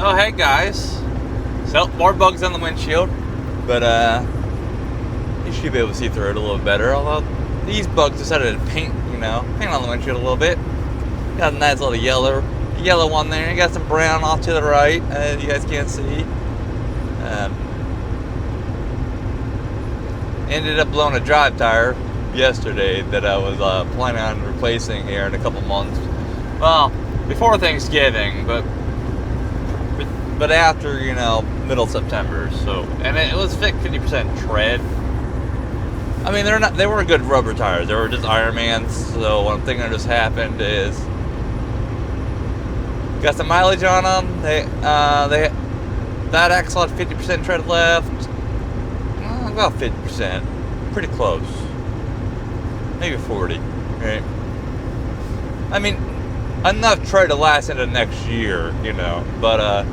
Oh, hey guys. So, more bugs on the windshield, but you should be able to see through it a little better. Although these bugs decided to paint on the windshield a little bit. Got a nice little yellow one there. You got some brown off to the right, you guys can't see. Ended up blowing a drive tire yesterday that I was planning on replacing here in a couple months. Well, before Thanksgiving, but after, middle September. So, and it was 50% tread. I mean, they weren't good rubber tires. They were just Ironmans. So what I'm thinking just happened is got some mileage on them. That axle had 50% tread left. About 50%. Pretty close. Maybe 40. Right? I mean, enough tread to last into next year, but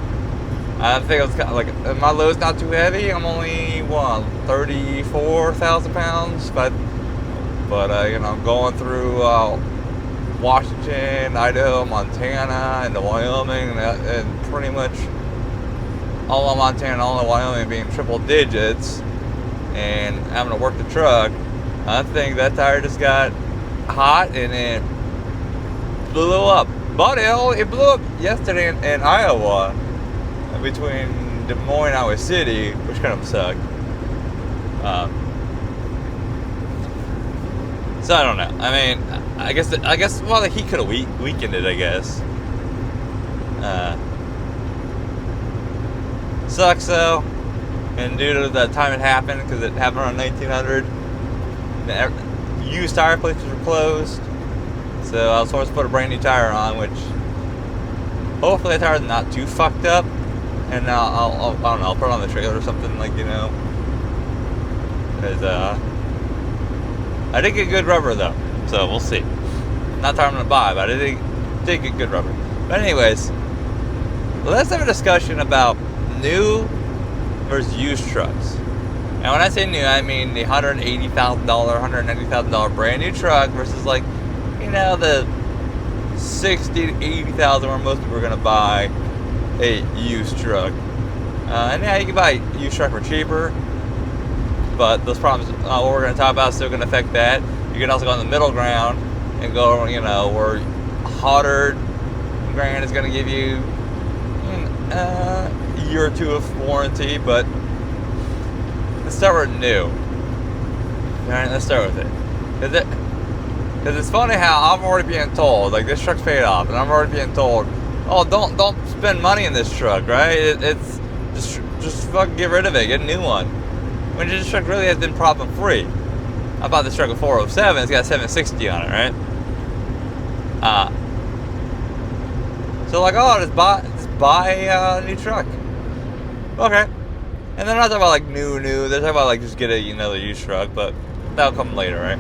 I think it's kind of like my load's not too heavy. I'm only 34,000 pounds, but going through Washington, Idaho, Montana, into Wyoming, and pretty much all of Montana, all of Wyoming being triple digits, and having to work the truck. I think that tire just got hot and it blew up. But it blew up yesterday in Iowa. Between Des Moines and Iowa City, which kind of sucked. So I don't know. I mean, I guess the heat could have weakened it. I guess. Sucks though, and due to the time it happened, because it happened around 1900, the used tire places were closed. So I was supposed to put a brand new tire on, which hopefully the tire's not too fucked up. And I don't know, I'll put it on the trailer or something, because I did get good rubber though, so we'll see. Not that I'm gonna buy, but I did get good rubber. But anyways, let's have a discussion about new versus used trucks. And when I say new, I mean the $180,000, $190,000 brand new truck versus the $60,000 to $80,000 where most people are gonna buy a used truck. And yeah, you can buy a used truck for cheaper, but those problems what we're going to talk about is still going to affect that. You can also go in the middle ground and go, where $100,000 is going to give you a year or two of warranty. But let's start with new. Alright, let's start with it. Because it's funny how I'm already being told, this truck's paid off, and I'm already being told, oh, don't spend money in this truck, right? It's just fucking get rid of it, get a new one. When this truck really has been problem free. I bought this truck at 407, it's got 760 on it, right? So just buy a new truck. Okay. And they're not talking about new. They're talking about just get another used truck, but that'll come later, right?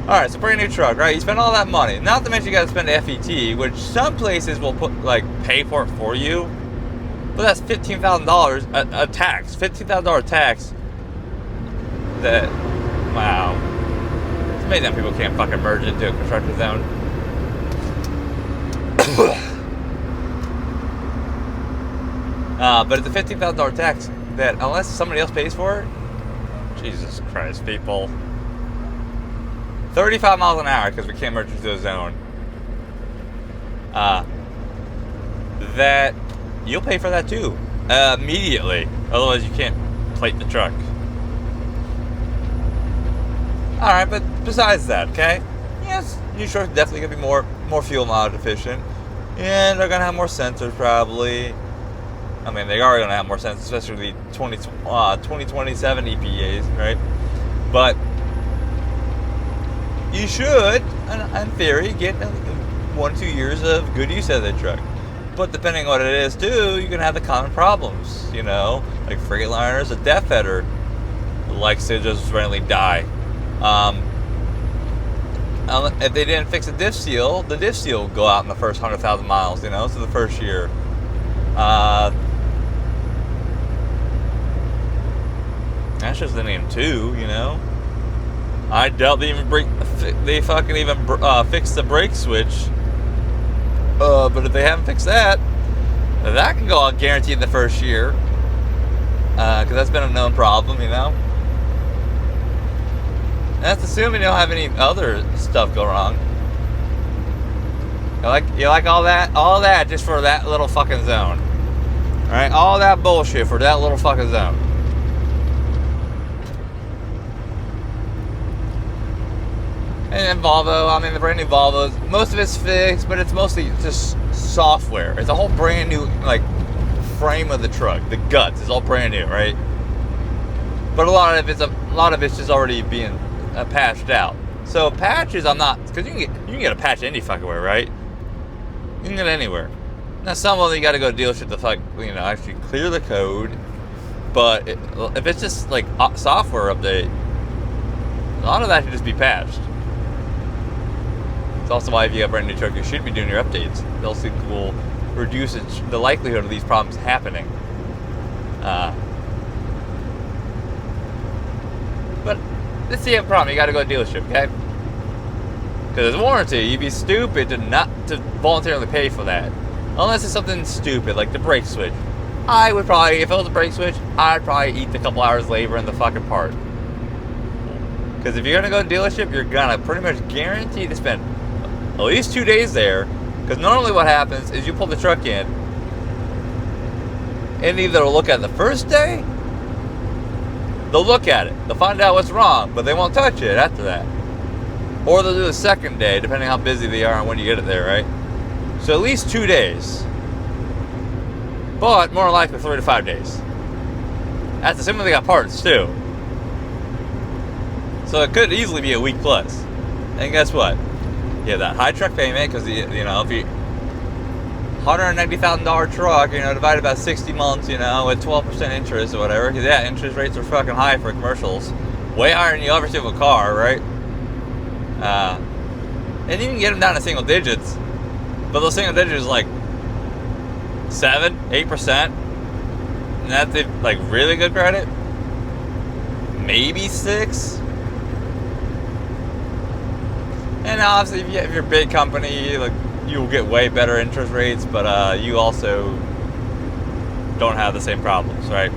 Alright, so brand new truck, right? You spend all that money. Not to mention you gotta spend FET, which some places will pay for it for you. But that's $15,000 a tax. $15,000 tax. That, wow. It's amazing how people can't fucking merge into a construction zone. But it's a $15,000 tax that unless somebody else pays for it, Jesus Christ, people. 35 miles an hour because we can't merge into a zone. That you'll pay for that too immediately. Otherwise, you can't plate the truck. All right, but besides that, okay? Yes, new trucks definitely gonna be more fuel mileage efficient, and they're gonna have more sensors probably. I mean, they are gonna have more sensors, especially the 2027 EPAs, right? But you should, in theory, get 1 to 2 years of good use out of the truck. But depending on what it is, too, you can have the common problems, like Freightliners, a depth header likes to just randomly die. If they didn't fix the diff seal will go out in the first 100,000 miles, so the first year. That's just the name, too, I doubt they fucking even fix the brake switch. But if they haven't fixed that, that can can go out guaranteed the first year, because that's been a known problem, you know. And that's assuming you don't have any other stuff go wrong. You like all that just for that little fucking zone. Alright, all that bullshit for that little fucking zone. And then Volvo, I mean the brand new Volvos, most of it's fixed, but it's mostly just software. It's a whole brand new like frame of the truck. The guts is all brand new, right? But a lot of it's just already being patched out. So patches, I'm not, because you can get a patch any fucking way, right? You can get it anywhere. Now some of them you got to go to dealership to actually clear the code. But if it's just like software update, a lot of that should just be patched. It's also why if you have a brand new truck, you should be doing your updates. Those things will reduce the likelihood of these problems happening. But let's see a problem. You got to go to dealership, okay? Because it's warranty. You'd be stupid to voluntarily pay for that, unless it's something stupid like the brake switch. I would probably, if it was a brake switch, I'd probably eat the couple hours labor in the fucking part. Because if you're gonna go to dealership, you're gonna pretty much guaranteed to spend at least 2 days there. Because normally what happens is you pull the truck in, and either they'll look at it the first day, they'll look at it, they'll find out what's wrong, but they won't touch it after that. Or they'll do the second day, depending on how busy they are and when you get it there, right? So at least 2 days. But more likely 3 to 5 days. That's assuming they got parts too. So it could easily be a week plus. And guess what? You have that high truck payment, because if you $190,000 truck, divided by 60 months, with 12% interest or whatever. Because yeah, interest rates are fucking high for commercials, way higher than you ever see with a car, right? And you can get them down to single digits, but those single digits like 7, 8%, and that's like really good credit. Maybe 6. And obviously, if you're a big company, like you'll get way better interest rates, but you also don't have the same problems, right?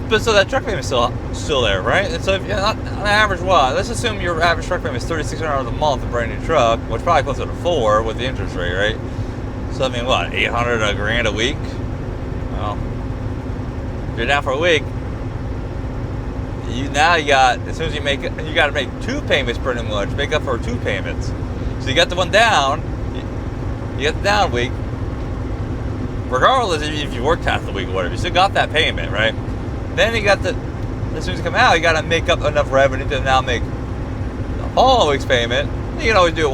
But so that truck payment is still there, right? And so if you're on average, let's assume your average truck payment is $3,600 a month, a brand new truck, which is probably closer to 4 with the interest rate, right? So I mean, what, $800 a grand a week? Well, if you're down for a week, you got, as soon as you got to make 2 payments pretty much, make up for 2 payments. So you got the one down, you got the down week. Regardless if you worked half the week or whatever, you still got that payment, right? Then you got as soon as you come out, you got to make up enough revenue to now make the following week's payment. You can always do it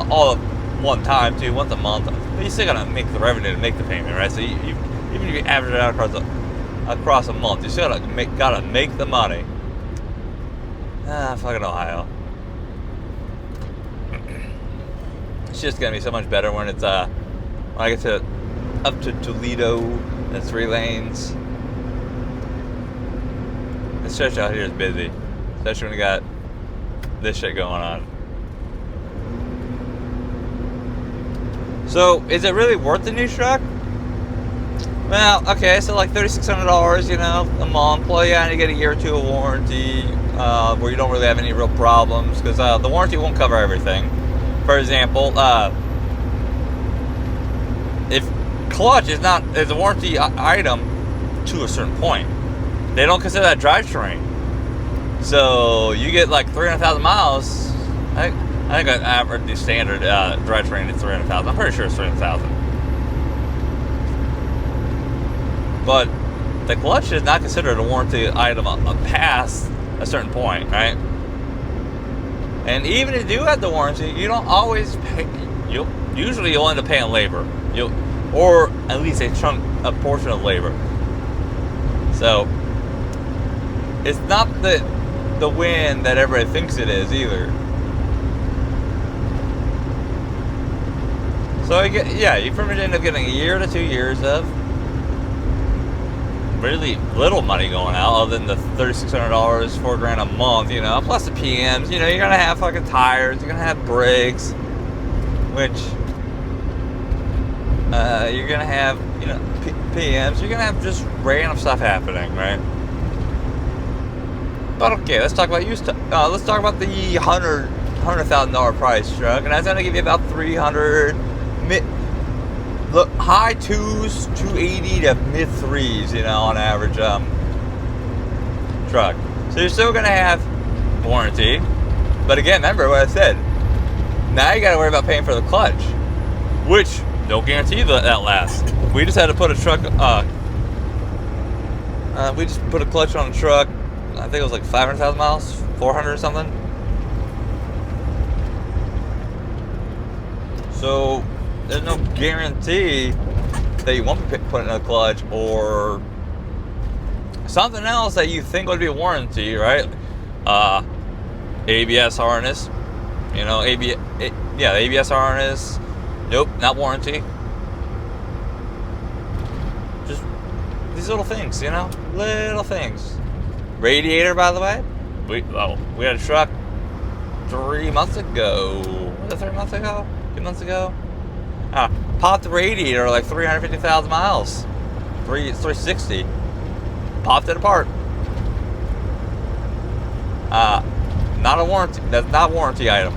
all at one time too, once a month. But you still got to make the revenue to make the payment, right? So even if you average it out across a month, you still got to make the money. Fucking Ohio. It's just gonna be so much better when it's when I get up to Toledo and 3 lanes. The stretch out here is busy, especially when we got this shit going on. So, is it really worth the new truck? Well, okay, so like $3,600, a month. Well, yeah, and you get a year or 2 of warranty, where you don't really have any real problems, because the warranty won't cover everything. For example, if clutch is a warranty item to a certain point, they don't consider that drivetrain. So you get like 300,000 miles. I think an average, the standard drivetrain is 300,000. I'm pretty sure it's 300,000. But the clutch is not considered a warranty item past a certain point, right? And even if you do have the warranty, you don't always pay. You'll end up paying labor. Or at least a portion of labor. So it's not the win that everybody thinks it is either. So you pretty much end up getting a year to 2 years of really little money going out, other than the $3,600, $4,000 a month, plus the PMs. You're gonna have fucking tires, you're gonna have brakes, which You're gonna have, PMs. You're gonna have just random stuff happening, right? But okay, let's talk about used. Let's talk about the $100,000 price truck, and that's gonna give you about 300, look, high twos, 280 to mid threes, on average, truck. So you're still gonna have warranty, but again, remember what I said. Now you gotta worry about paying for the clutch, which no guarantee that lasts. We just had to put a truck. We just put a clutch on a truck. I think it was like 500,000 miles, 400 or something. So there's no guarantee that you won't be putting in a clutch or something else that you think would be a warranty, right? ABS harness, ABS harness. Nope, not warranty. Just these little things, little things. Radiator, by the way, we had a truck 3 months ago. Was it 3 months ago? 2 months ago? Popped the radiator like 350,000 miles. 360. Popped it apart. Not a warranty. That's not a warranty item.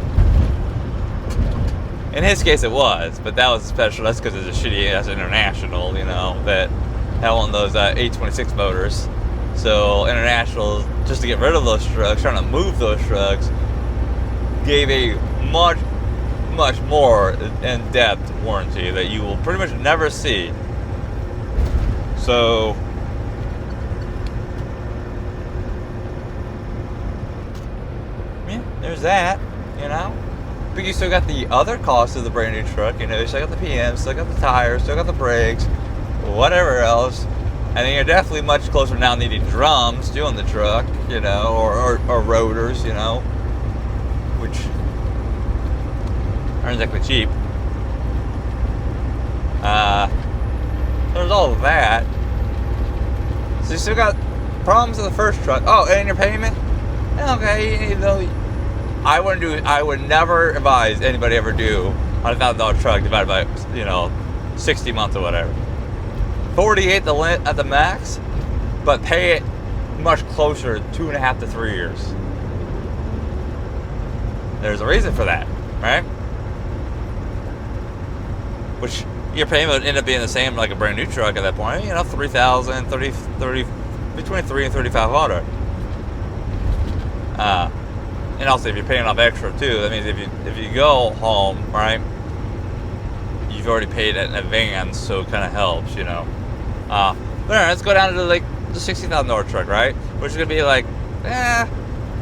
In his case, it was, but that was special. That's because it's a shitty ass International, that had one of those 826 motors. So International, just to get rid of those trucks, trying to move those trucks, gave a much, much more in-depth warranty that you will pretty much never see. So yeah, there's that, But you still got the other costs of the brand new truck, you still got the PM, still got the tires, still got the brakes, whatever else. And then you're definitely much closer now needing drums doing the truck, or rotors, which aren't exactly cheap. There's all of that. So you still got problems with the first truck. Oh, and your payment? Okay, I would never advise anybody ever do $100,000 truck divided by 60 months or whatever. 48 at the max, but pay it much closer, 2.5 to 3 years. There's a reason for that, right? Which your payment would end up being the same like a brand new truck at that point. $3,000, 30, between $3,000 and $3,500. And also, if you're paying off extra too, that means if you go home, right, you've already paid it in advance, so it kind of helps, But anyway, let's go down to the $60,000 truck, right? Which is gonna be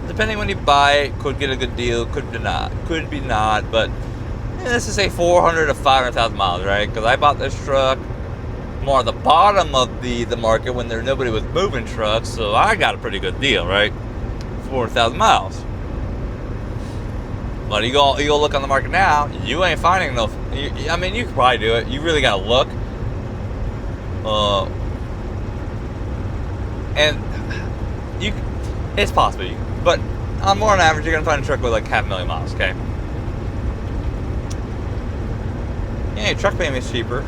depending when you buy it, could get a good deal, could be not, but let's just say 400 to 500,000 miles, right? Because I bought this truck more at the bottom of the market when nobody was moving trucks, so I got a pretty good deal, right? 400,000 miles. But you go look on the market now, you ain't finding no. You could probably do it. You really gotta look. And it's possible, but on more on average, you're gonna find a truck with like 500,000 miles. Okay. Yeah, your truck payment's cheaper,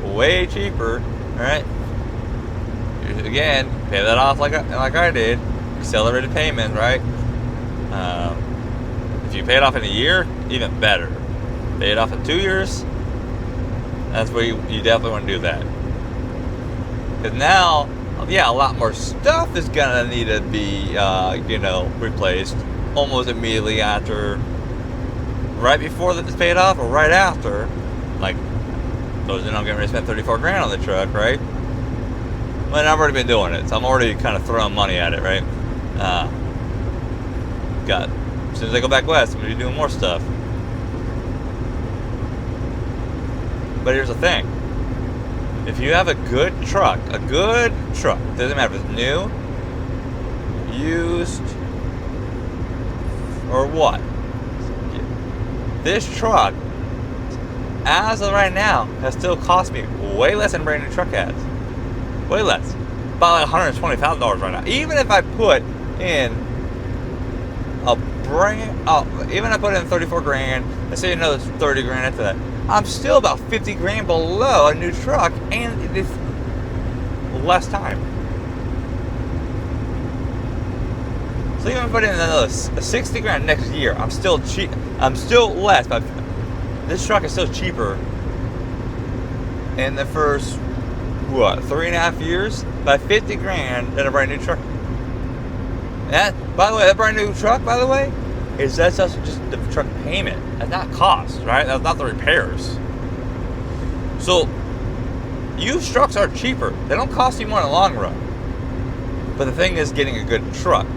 way cheaper. All right. Again, pay that off like I did, accelerated payment, right? If you pay it off in a year, even better. Pay it off in 2 years. That's where you definitely want to do that. Because now, a lot more stuff is gonna need to be, replaced almost immediately after, right before it's paid off or right after. Like, those I'm getting ready to spend $34,000 on the truck, right? But I've already been doing it, so I'm already kind of throwing money at it, right? As soon as I go back west, I'm gonna be doing more stuff. But here's the thing. If you have a good truck, doesn't matter if it's new, used, or what. This truck, as of right now, has still cost me way less than a brand new truck has. Way less. About like $120,000 right now. Even if I put in even if I put in $34,000, let's say another $30,000 after that. I'm still about 50 grand below a new truck, and it's less time. So even if I put in another 60 grand next year, I'm still cheap. I'm still less, but this truck is still cheaper in the first, 3.5 years by 50 grand than a brand new truck. And that, by the way, that brand new truck, by the way, that's just the truck payment. That's not cost, right? That's not the repairs. So used trucks are cheaper. They don't cost you more in the long run. But the thing is getting a good truck.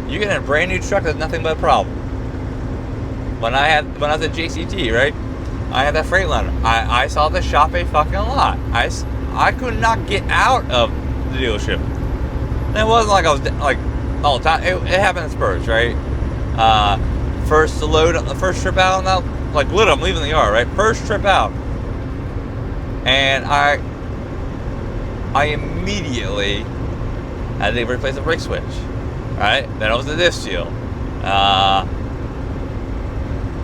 You get a brand new truck, that's nothing but a problem. When I was at JCT, right? I had that Freightliner. I saw the shop a fucking lot. I could not get out of the dealership. And it wasn't like I was like all the time. It happened in spurts, right? First load, the first trip out, now like literally I'm leaving the yard, right? First trip out, and I immediately had to replace the brake switch. Right? Then it was the disc seal.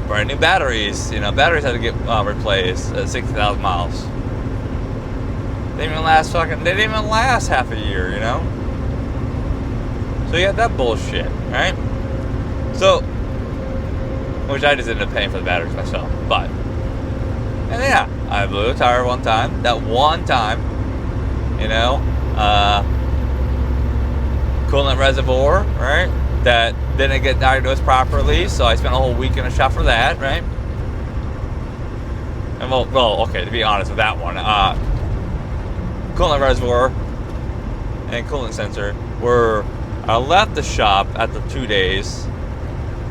Brand new batteries. Batteries had to get replaced at 60,000 miles. They didn't even last half a year, So you had that bullshit, right? So, which I just ended up paying for the batteries myself. But, and yeah, I blew a tire one time. That one time, coolant reservoir, right? That didn't get diagnosed properly, so I spent a whole week in a shop for that, right? And well, okay, to be honest with that one, coolant reservoir and coolant sensor I left the shop after 2 days.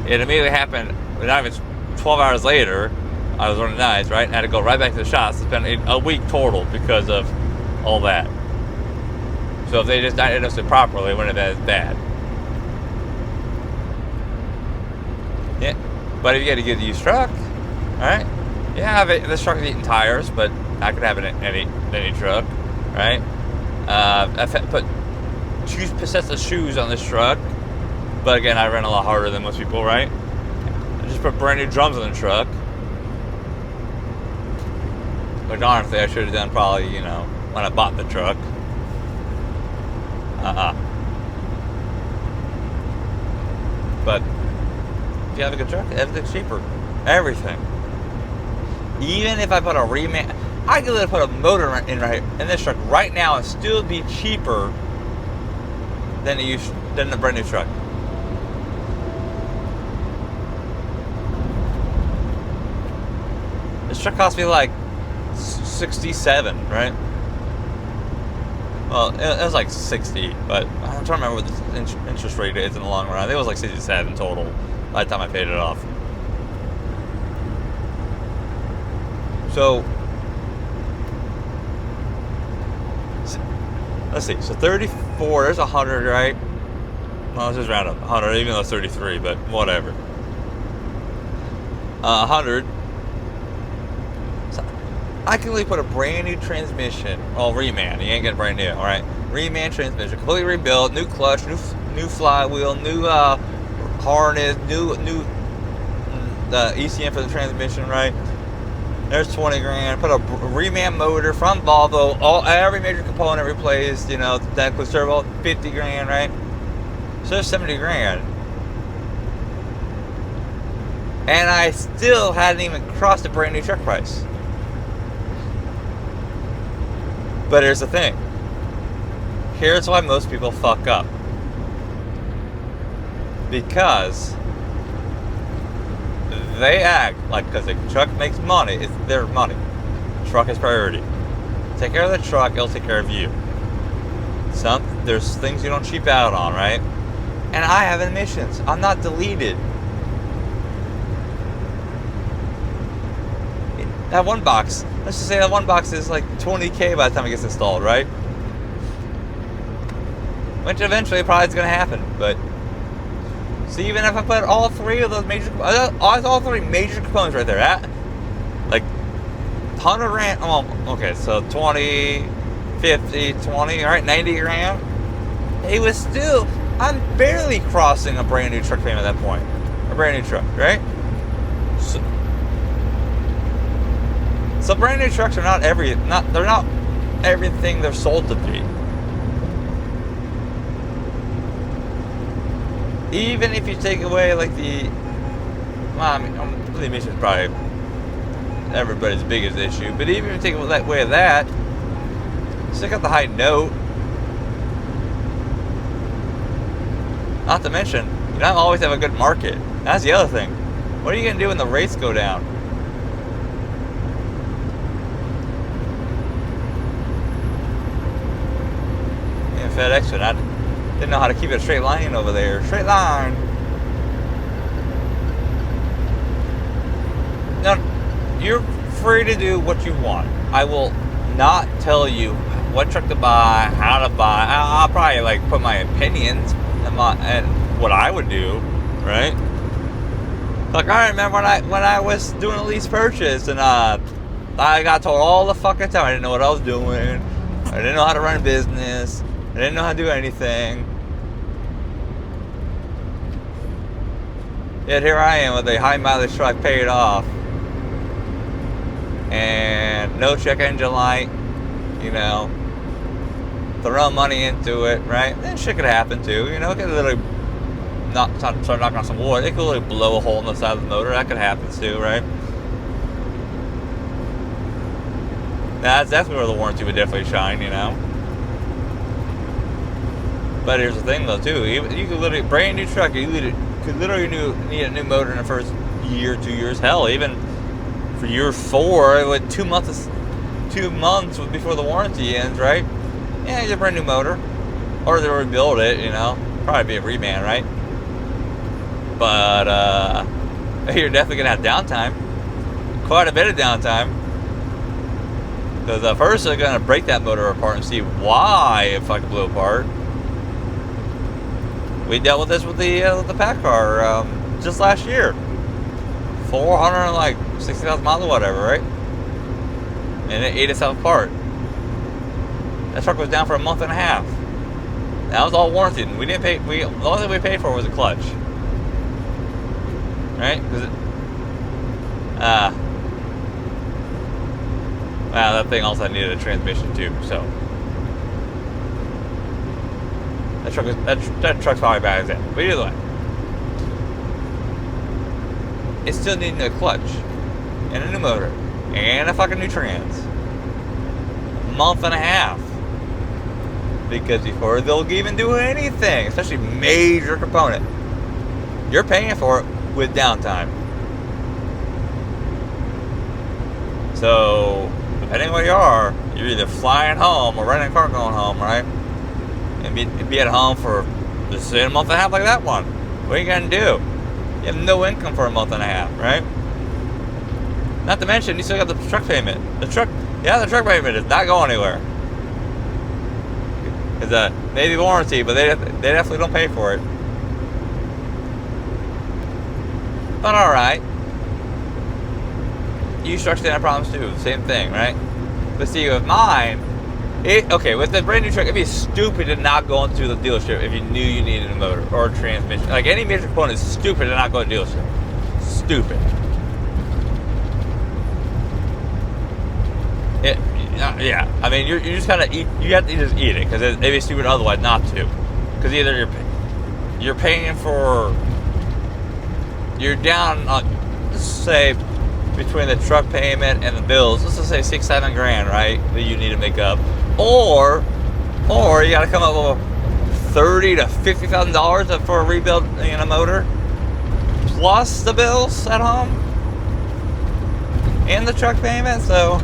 It immediately happened, not even 12 hours later, I was running nights, right? And I had to go right back to the shop, so spend a week total because of all that. So if they just diagnosed it properly, it wouldn't have been as bad. Yeah, but if you get a good used truck, right? Yeah, this truck is eating tires, but I could have it in any truck, right? I put 2 sets of shoes on this truck, but again, I ran a lot harder than most people, right? I just put brand new drums on the truck. Which honestly, I should have done probably, when I bought the truck. But if you have a good truck, everything's cheaper. Everything. Even if I put a reman, I could literally put a motor in this truck right now and still be cheaper than the brand new truck. This truck cost me like 67, right? Well, it was like 60, but I'm trying to remember what the interest rate is in the long run. I think it was like 67 total by the time I paid it off. So, let's see. So 34, there's 100, right? Well, let's just round up 100, even though it's 33, but whatever. 100. I can really put a brand new transmission. Well, reman. You ain't getting brand new, all right? Reman transmission, completely rebuilt, new clutch, new flywheel, new harness, new ECM for the transmission, right? There's 20 grand. Put a reman motor from Volvo, every major component replaced. That includes turbo, 50 grand, right? So there's 70 grand. And I still hadn't even crossed a brand new truck price. But here's the thing. Here's why most people fuck up. Because they act like because the truck makes money, it's their money. The truck is priority. Take care of the truck, it'll take care of you. There's things you don't cheap out on, right? And I have emissions. I'm not deleted. That one box, let's just say that one box is like $20K by the time it gets installed, right? Which eventually probably is going to happen, but so even if I put all three of those all three major components right there at like 100 grand, okay, so 20, 50, 20, all right, 90 grand. It was still, I'm barely crossing a brand new truck payment at that point. A brand new truck, right? So, So brand new trucks are they're not everything they're sold to be. Even if you take away like the emissions probably everybody's biggest issue, but even if you take away that, still got the high note. Not to mention, you don't always have a good market. That's the other thing. What are you going to do when the rates go down? Yeah, FedEx, and I didn't know how to keep it a straight line over there. Straight line. Now, you're free to do what you want. I will not tell you what truck to buy, how to buy. I'll probably like put my opinions and what I would do, right? Like I remember when I was doing a lease purchase, and I got told all the fucking time I didn't know what I was doing. I didn't know how to run a business. I didn't know how to do anything. Yet here I am with a high mileage truck paid off, and no check engine light, you know. Throw money into it, right? Then shit could happen too, you know. It could literally start knocking on some wood. It could literally blow a hole in the side of the motor. That could happen too, right? That's where the warranty would definitely shine, you know. But here's the thing though too. You could literally, brand new truck, you could literally need a new motor in the first year, 2 years. Hell, even for year 4, with 2 months before the warranty ends, right? Yeah, you get a brand new motor, or they rebuild it, you know. Probably be a reman, right? But you're definitely gonna have downtime, quite a bit of downtime, because first they're gonna break that motor apart and see why it fucking blew apart. We dealt with this with the Pack car just last year, 460,000 miles or whatever, right? And it ate itself apart. That truck was down for a month and a half. That was all warranted. We didn't pay. The only thing we paid for was a clutch, right? Because that thing also needed a transmission too. So that truck's probably bad as that. But either way, it still needed a clutch and a new motor and a fucking new trans. Month and a half. Because before they'll even do anything, especially major component, you're paying for it with downtime. So, depending where you are, you're either flying home or renting a car going home, right? And be at home for just say a month and a half like that one. What are you gonna do? You have no income for a month and a half, right? Not to mention, you still got the truck payment. The truck payment is not going anywhere. Because maybe warranty, but they definitely don't pay for it. But alright. Used trucks have problems too. Same thing, right? But see, with mine, with the brand new truck, it'd be stupid to not go into the dealership if you knew you needed a motor or a transmission. Like any major component is stupid to not go to the dealership. Stupid. Yeah, I mean, you just kind of eat. You have to just eat it because it'd be stupid otherwise not to. Because either you're paying for, you're down, let's say, between the truck payment and the bills. Let's just say $6-7 grand, right? That you need to make up, or you got to come up with $30,000 to $50,000 for a rebuild in a motor, plus the bills at home and the truck payment. So.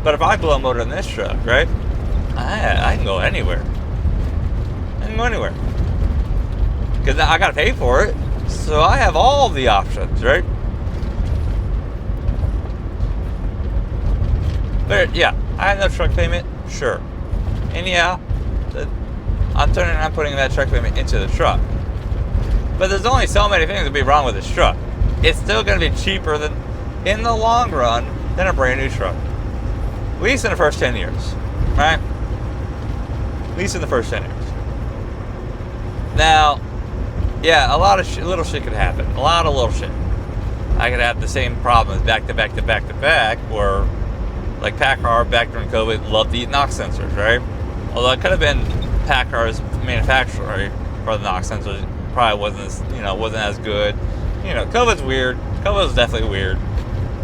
But if I blow a motor in this truck, right, I can go anywhere. I can go anywhere. Because I got to pay for it. So I have all the options, right? But yeah, I have no truck payment, sure. And yeah, I'm putting that truck payment into the truck. But there's only so many things that be wrong with this truck. It's still going to be cheaper than, in the long run, than a brand new truck. At least in the first 10 years, right? At least in the first 10 years. Now, yeah, a lot of little shit could happen. A lot of little shit. I could have the same problems back to back to back to back, where like PACCAR back during COVID loved to eat NOx sensors, right? Although it could have been PACCAR's manufacturer for the NOx sensors probably wasn't as good. COVID's weird. COVID was definitely weird.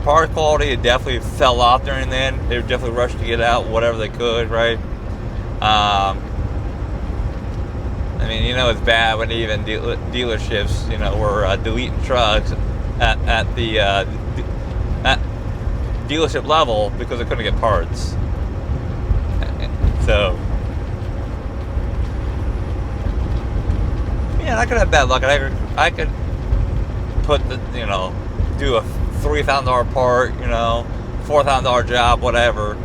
Part quality, it definitely fell off during then. They were definitely rushed to get out whatever they could, right? It's bad when even dealerships, were deleting trucks at the at dealership level because they couldn't get parts. So, yeah, I could have bad luck. I could put do a $3,000 part, $4,000 job, whatever.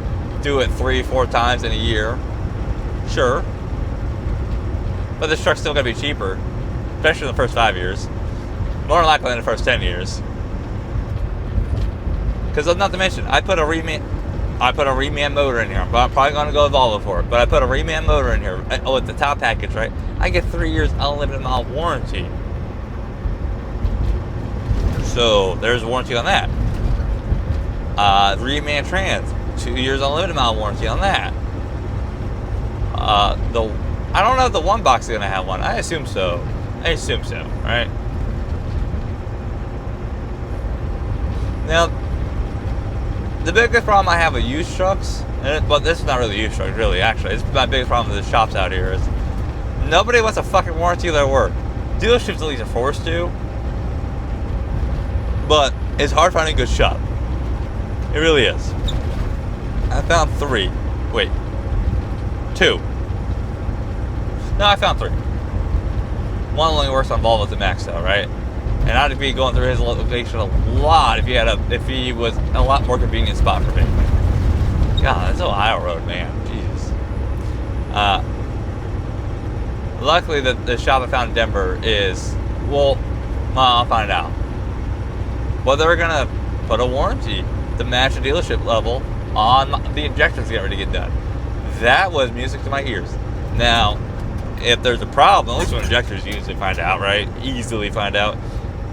Do it 3-4 times in a year. Sure. But this truck's still going to be cheaper, especially in the first 5 years. More than likely in the first 10 years. Because not to mention, I put a reman motor in here. But I'm probably going to go Volvo for it. But I put a reman motor in here. Oh, it's the top package, right? I get 3 years unlimited mile warranty. So there's a warranty on that. Reman trans, 2 years unlimited mile warranty on that. I don't know if the one box is going to have one. I assume so. Right? Now, the biggest problem I have with used trucks, but this is not really used trucks, really, actually. It's my biggest problem with the shops out here is nobody wants a fucking warranty their work. Dealerships at least are forced to, but it's hard finding a good shop. It really is. I found 3. Wait. 2. No, I found 3. One only works on Volvo to max though, right? And I'd be going through his location a lot if he was a lot more convenient spot for me. God, that's Ohio Road, man. Jesus. Luckily, the shop I found in Denver is, I'll find out. Well, they're gonna put a warranty to match the dealership level on the injectors getting ready to get done. That was music to my ears. Now, if there's a problem, at least when injectors usually find out, right? Easily find out.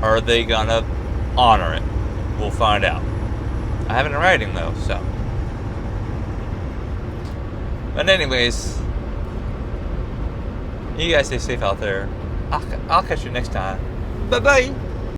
Are they gonna honor it? We'll find out. I have it in writing though, so. But anyways, you guys stay safe out there. I'll catch you next time. Bye bye.